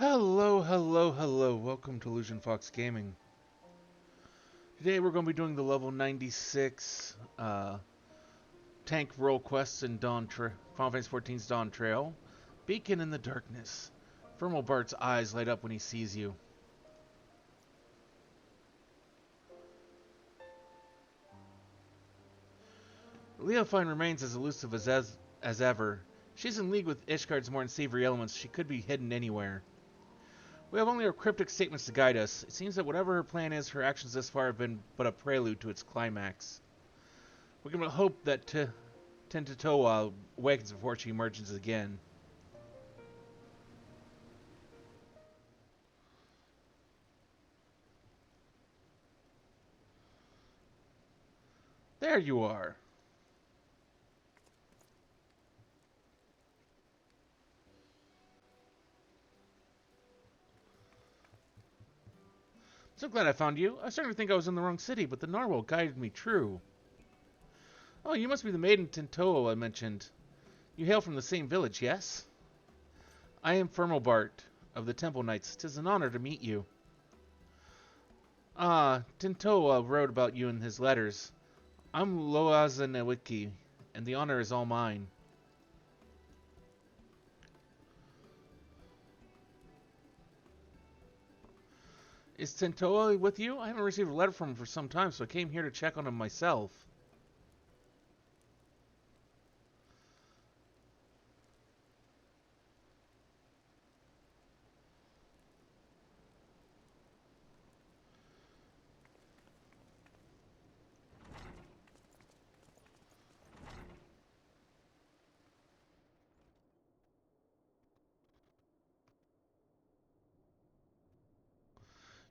Hello, hello, hello. Welcome to Illusion Fox Gaming. Today we're going to be doing the level 96 tank role quests in Final Fantasy XIV's Dawntrail. Beacon in the darkness. Bart's eyes light up when he sees you. Leofine remains as elusive as ever. She's in league with Ishgard's more unsavory elements. She could be hidden anywhere. We have only her cryptic statements to guide us. It seems that whatever her plan is, her actions thus far have been but a prelude to its climax. We can hope that Tentatoa awakens before she emerges again. There you are. So glad I found you. I was starting to think I was in the wrong city, but the narwhal guided me true. Oh, you must be the maiden Tentoo I mentioned. You hail from the same village, yes? I am Bart of the Temple Knights. 'Tis an honor to meet you. Ah, Tentoo wrote about you in his letters. I'm Loazanewiki, and the honor is all mine. Is Tentoo with you? I haven't received a letter from him for some time, so I came here to check on him myself.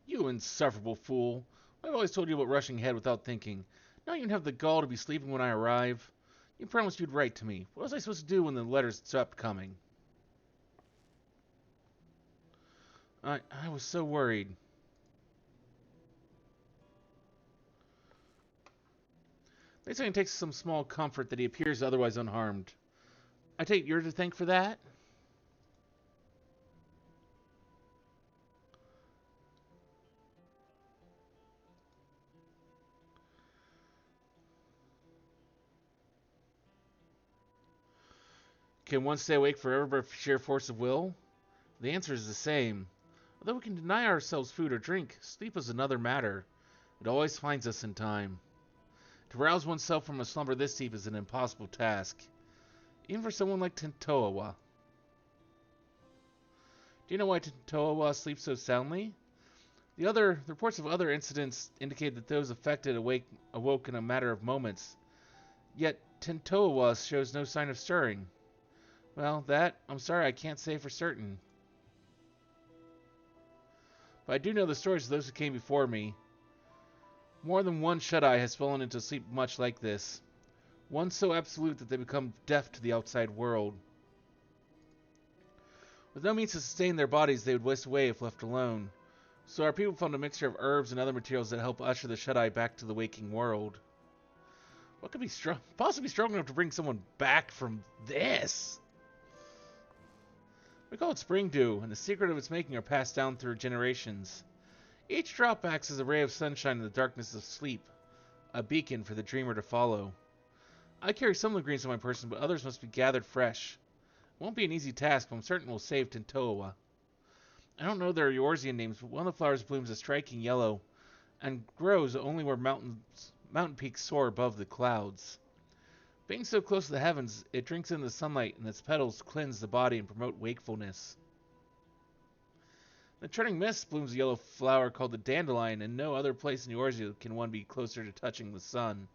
You insufferable fool. I've always told you about rushing ahead without thinking. Now you even have the gall to be sleeping when I arrive. You promised you'd write to me. What was I supposed to do when the letters stopped coming? I was so worried. They say it takes some small comfort that he appears otherwise unharmed. I take you're to thank for that? Can one stay awake forever by sheer force of will? The answer is the same. Although we can deny ourselves food or drink, sleep is another matter. It always finds us in time. To rouse oneself from a slumber this deep is an impossible task, even for someone like Tentoawa. Do you know why Tentoawa sleeps so soundly? The reports of other incidents indicate that those affected awoke in a matter of moments. Yet Tentoawa shows no sign of stirring. Well, I'm sorry, I can't say for certain. But I do know the stories of those who came before me. More than one shut-eye has fallen into sleep much like this. One so absolute that they become deaf to the outside world. With no means to sustain their bodies, they would waste away if left alone. So our people found a mixture of herbs and other materials that help usher the shut-eye back to the waking world. What could be possibly strong enough to bring someone back from this? We call it spring dew, and the secret of its making are passed down through generations. Each drop acts as a ray of sunshine in the darkness of sleep, a beacon for the dreamer to follow. I carry some of the greens on my person, but others must be gathered fresh. It won't be an easy task, but I'm certain we'll save Tentoawa. I don't know their Eorzean names, but one of the flowers blooms a striking yellow, and grows only where mountain peaks soar above the clouds. Being so close to the heavens, it drinks in the sunlight, and its petals cleanse the body and promote wakefulness. In the turning mist blooms a yellow flower called the dandelion, and no other place in Eorzea can one be closer to touching the sun.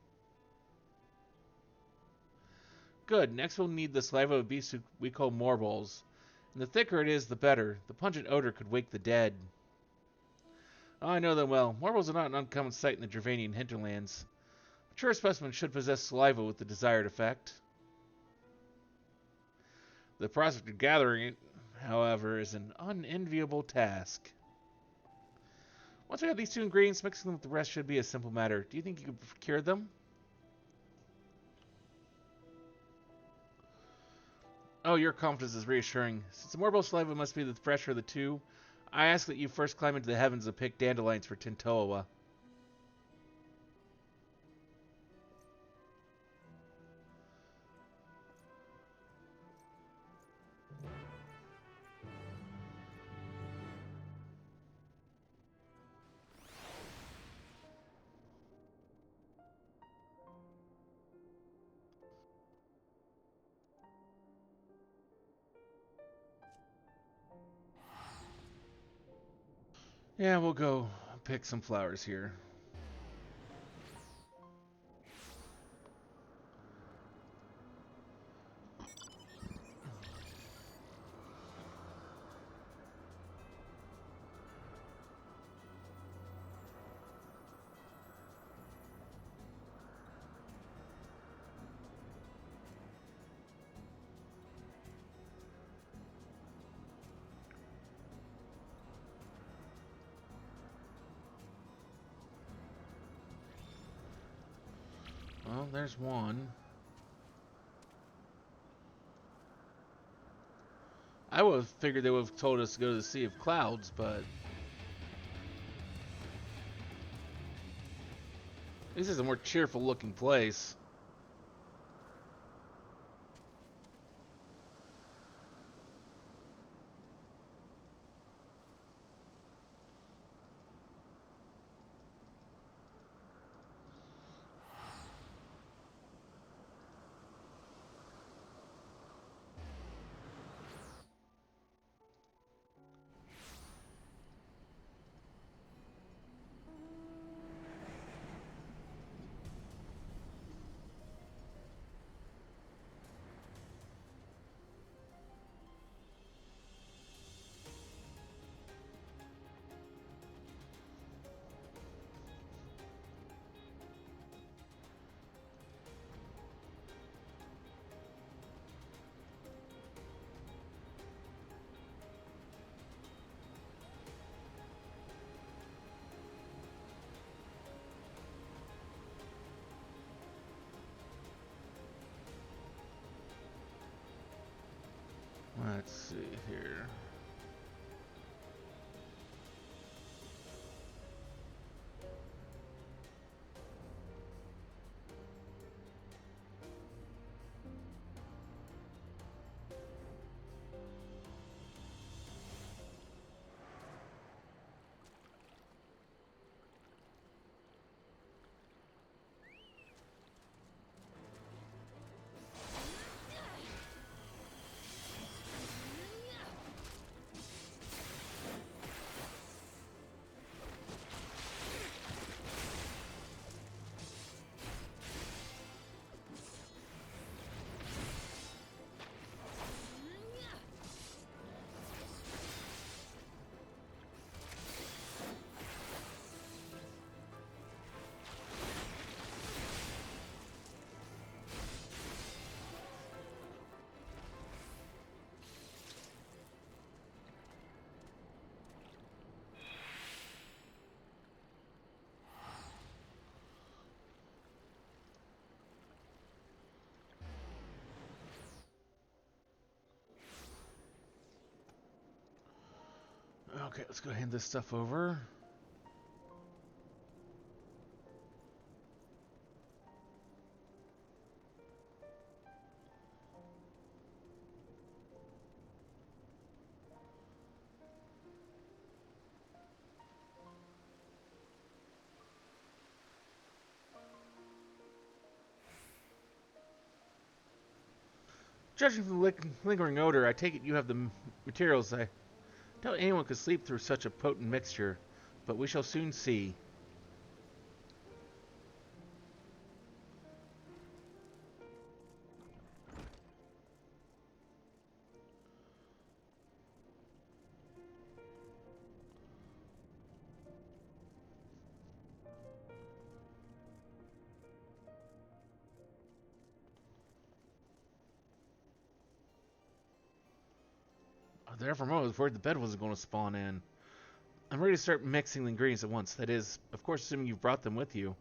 Good, next we'll need the saliva of beasts we call morbols. And the thicker it is, the better. The pungent odor could wake the dead. Oh, I know them well. Morbols are not an uncommon sight in the Dravanian hinterlands. Mature specimens should possess saliva with the desired effect. The prospect of gathering it, however, is an unenviable task. Once we have these two ingredients, mixing them with the rest should be a simple matter. Do you think you could procure them? Oh, your confidence is reassuring. Since the Morbol saliva must be the fresher of the two, I ask that you first climb into the heavens and pick dandelions for Tintoa. Yeah, we'll go pick some flowers here. Well, there's one. I would have figured they would have told us to go to the Sea of Clouds, but this is a more cheerful looking place. Let's see here. Okay, let's go hand this stuff over. Judging from the lingering odor, I take it you have the materials. I doubt anyone could sleep through such a potent mixture, but we shall soon see. There for a moment, I was worried the bed wasn't going to spawn in. I'm ready to start mixing the ingredients at once. That is, of course, assuming you've brought them with you.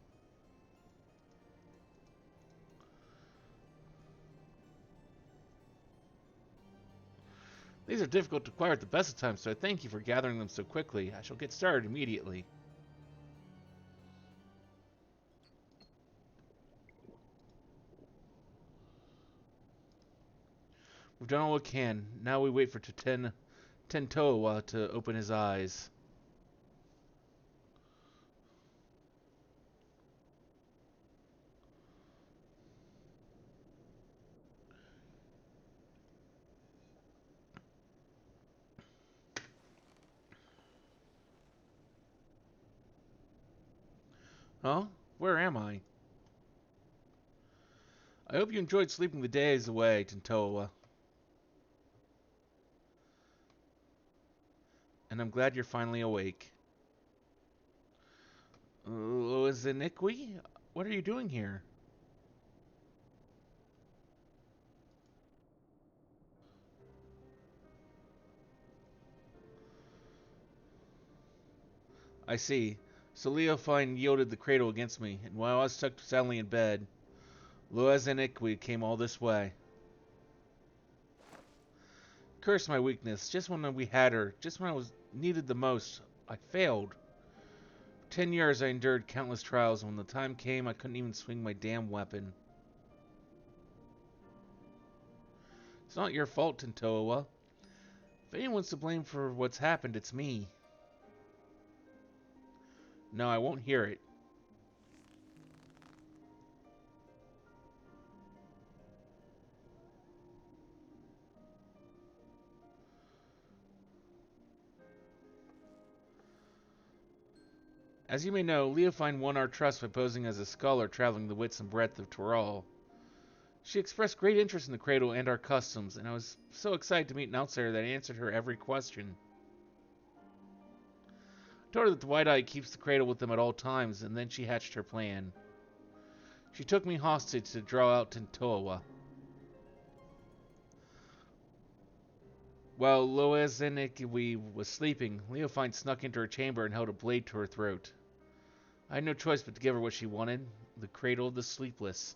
These are difficult to acquire at the best of times, so I thank you for gathering them so quickly. I shall get started immediately. We've done all we can. Now we wait for Tentoa to open his eyes. Huh? Where am I? I hope you enjoyed sleeping the days away, Tentoa. And I'm glad you're finally awake. Iniqui? What are you doing here? I see. So Leofine yielded the cradle against me, and while I was tucked soundly in bed, Iniqui came all this way. Curse my weakness. Just when we had her, just when I was needed the most, I failed. For 10 years I endured countless trials, and when the time came I couldn't even swing my damn weapon. It's not your fault, Tentoa. If anyone's to blame for what's happened, it's me. No, I won't hear it. As you may know, Leofine won our trust by posing as a scholar traveling the width and breadth of Toral. She expressed great interest in the cradle and our customs, and I was so excited to meet an outsider that I answered her every question. I told her that the White-Eye keeps the cradle with them at all times, and then she hatched her plan. She took me hostage to draw out Tentoa. While Loazenikwi was sleeping, Leofine snuck into her chamber and held a blade to her throat. I had no choice but to give her what she wanted, the cradle of the sleepless.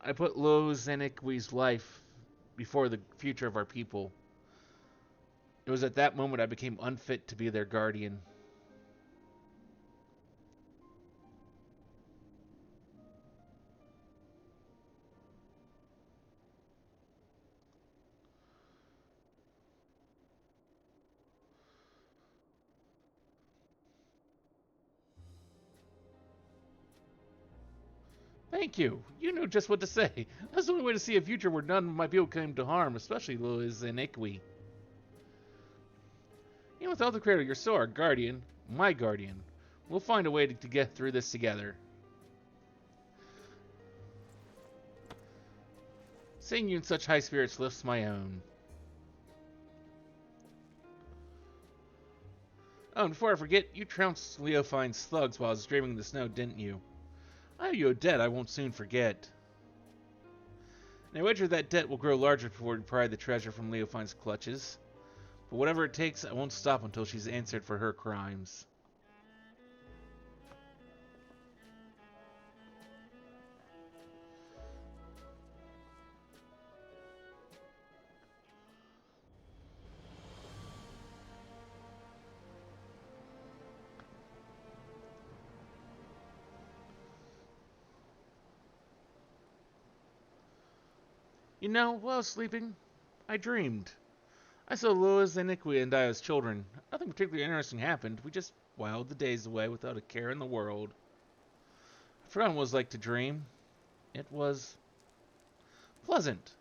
I put Loazenikwi's life before the future of our people. It was at that moment I became unfit to be their guardian. Thank you. You knew just what to say. That's the only way to see a future where none of my people came to harm, especially Loazenikwi. Even without the cradle, you're still our guardian. My guardian. We'll find a way to get through this together. Seeing you in such high spirits lifts my own. Oh, and before I forget, you trounced Leofine's thugs while I was dreaming in the snow, didn't you? I owe you a debt I won't soon forget. And I wager that debt will grow larger before we pry the treasure from Leofine's clutches. But whatever it takes, I won't stop until she's answered for her crimes. You know, while I was sleeping, I dreamed. I saw Lois and Iniqui and I as children. Nothing particularly interesting happened. We just whiled the days away without a care in the world. I've forgotten what it was like to dream. It was pleasant.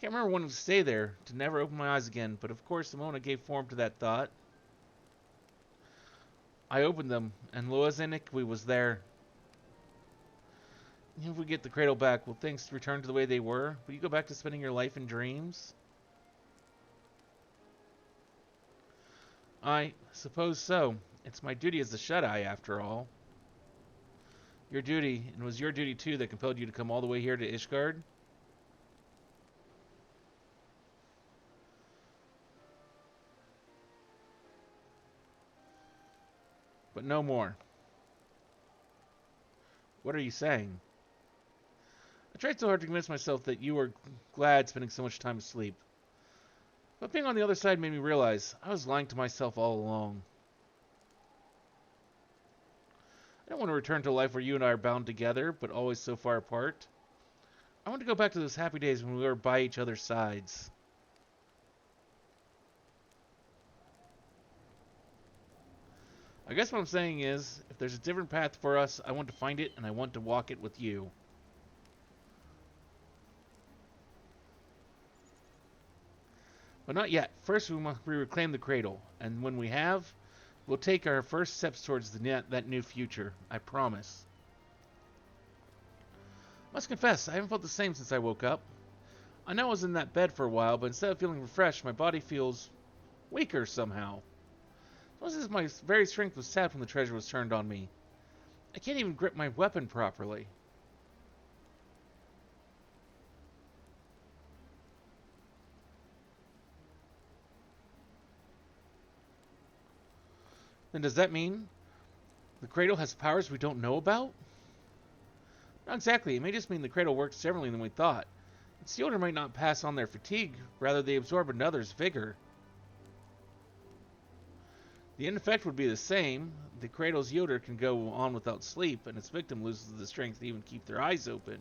Can't remember when to stay there, to never open my eyes again, but of course the moment I gave form to that thought, I opened them, and Lois and Iniqui was there. If we get the cradle back, will things return to the way they were? Will you go back to spending your life in dreams? I suppose so. It's my duty as the Shut-Eye, after all. Your duty, and it was your duty too that compelled you to come all the way here to Ishgard? But no more. What are you saying? tried so hard to convince myself that you were glad spending so much time asleep. But being on the other side made me realize I was lying to myself all along. I don't want to return to a life where you and I are bound together, but always so far apart. I want to go back to those happy days when we were by each other's sides. I guess what I'm saying is, if there's a different path for us, I want to find it, and I want to walk it with you. But not yet. First, we must reclaim the cradle, and when we have, we'll take our first steps towards that new future. I promise. Must confess, I haven't felt the same since I woke up. I know I was in that bed for a while, but instead of feeling refreshed, my body feels weaker somehow. It's as if my very strength was sapped when the treasure was turned on me. I can't even grip my weapon properly. Then does that mean the cradle has powers we don't know about? Not exactly. It may just mean the cradle works differently than we thought. Its yoder might not pass on their fatigue, rather they absorb another's vigor. The end effect would be the same. The cradle's yoder can go on without sleep, and its victim loses the strength to even keep their eyes open.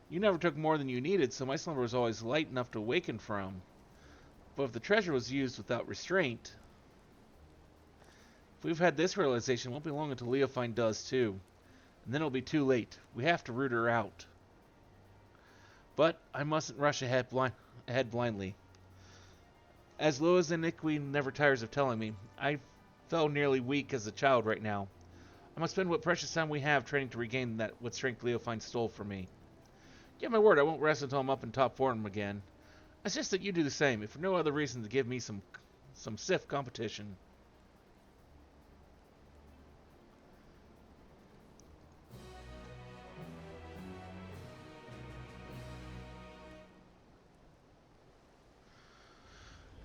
You never took more than you needed, so my slumber was always light enough to awaken from. But if the treasure was used without restraint... If we've had this realization, it won't be long until Leofine does too. And then it'll be too late. We have to root her out. But I mustn't rush ahead blindly. As Loa's iniquity never tires of telling me, I feel nearly weak as a child right now. I must spend what precious time we have training to regain what strength Leofine stole from me. Give my word, I won't rest until I'm up in top form again. It's just that you do the same, if for no other reason to give me some stiff competition.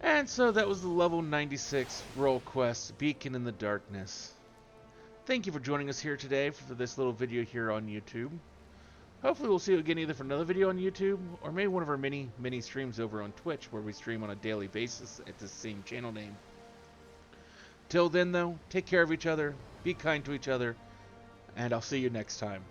And so that was the level 96 role quest, Beacon in the Darkness. Thank you for joining us here today for this little video here on YouTube. Hopefully we'll see you again either for another video on YouTube, or maybe one of our mini streams over on Twitch, where we stream on a daily basis at the same channel name. Till then though, take care of each other, be kind to each other, and I'll see you next time.